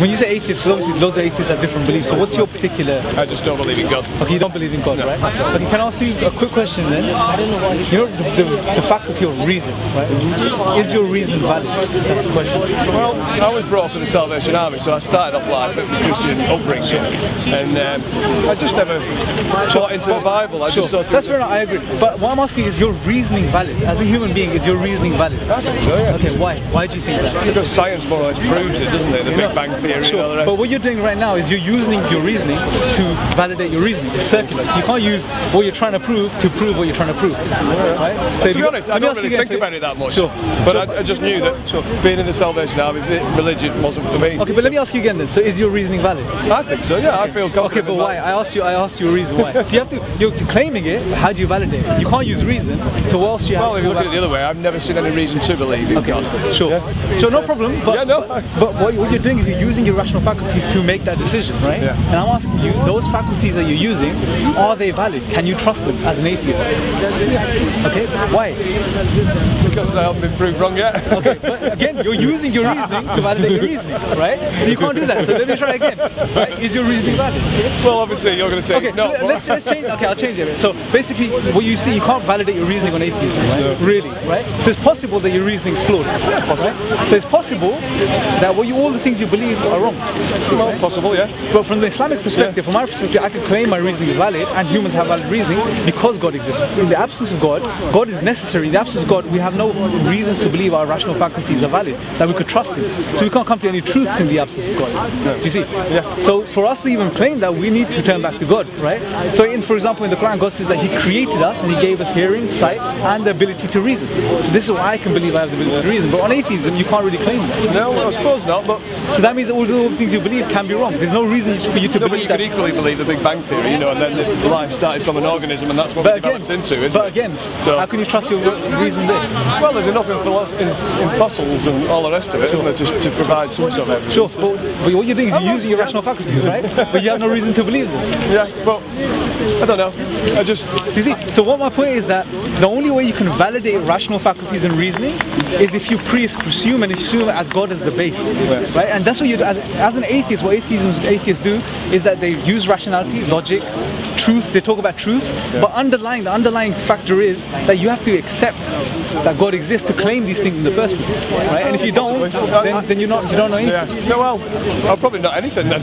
When you say atheist, because obviously loads of atheists have different beliefs, so what's your particular... I just don't believe in God. Okay, you don't believe in God, No, right? Okay, can I ask you a quick question then? You know, the faculty of reason, right? Is your reason valid? That's the question. Well, I was brought up in the Salvation Army, so I started off life with Christian upbringing, and I just never bought into the Bible. I just sort of... That's fair enough, I agree. But what I'm asking is your reasoning valid? As a human being, is your reasoning valid? I think so, yeah. Okay, why? Why do you think that? Because science more or less proves it, doesn't it? The Big Bang Theory and all the rest. But what you're doing right now is you're using your reasoning to validate your reasoning. It's circular. So you can't use what you're trying to prove what you're trying to prove. Right? So to be honest, I don't really think about it that much. But I just knew that being in the Salvation Army, religion wasn't for me. Okay, but let me ask you again then. So is your reasoning valid? I think so, yeah. I feel confident. Okay, but why? I asked you a reason why. So you're claiming it, but how do you validate it? You can't use reason, so what else do you have? Well, if you look at it the other way, I've never seen any reason to believe in God. Sure. Yeah. Sure, no problem. But, but what you're doing is you're using your rational faculties to make that decision, right? Yeah. And I'm asking you, those faculties that you're using, are they valid? Can you trust them as an atheist? Okay, why? Because I haven't been proved wrong yet. Okay, but again, you're using your reasoning to validate your reasoning, right? So you can't do that. So let me try again. Right? Is your reasoning valid? Well, obviously you're going to say okay, no. So let's change. Okay, I'll change it. So basically, what you see, you can't validate your reasoning on atheism, right? No. Really, right? So it's possible that your reasoning is flawed. Yeah, possible. Right? So it's possible that all the things you believe are wrong. Well, right? Possible, yeah. But from the Islamic perspective, from my perspective, I can claim my reasoning is valid, and humans have valid reasoning because God exists. In the absence of God, God is necessary. In the absence of God, we have no reasons to believe our rational faculties are valid, that we could trust Him. So we can't come to any truths in the absence of God. No. Do you see? Yeah. So for us to even claim that, we need to turn back to God, right? So for example, in the Quran, God says that He created us and He gave us hearing, sight, and the ability to reason. So this is why I can believe I have the ability to reason. But on atheism, you can't really claim that. No, well, I suppose not. But so that means that all the things you believe can be wrong. There's no reason for you to believe that. But you could equally believe the Big Bang Theory, you know, and then life started from an organism, and that's what we developed into, isn't it? But again, so how can you trust your reason there? Well, there's enough in fossils and all the rest of it, isn't there, to provide some sort of evidence. Sure, but what you're doing is you're using your rational faculties, right? But you have no reason to believe them. Yeah, well, I don't know. I just... You see, so what my point is that the only way you can validate rational faculties and reasoning is if you presume and assume as God as the base, right? And that's what you do. As an atheist, what atheists do is that they use rationality, logic, truth. They talk about truth, but the underlying factor is that you have to accept that God exists to claim these things in the first place, right? And if you don't, then you don't know anything. Yeah. No, well, I'll probably not anything then.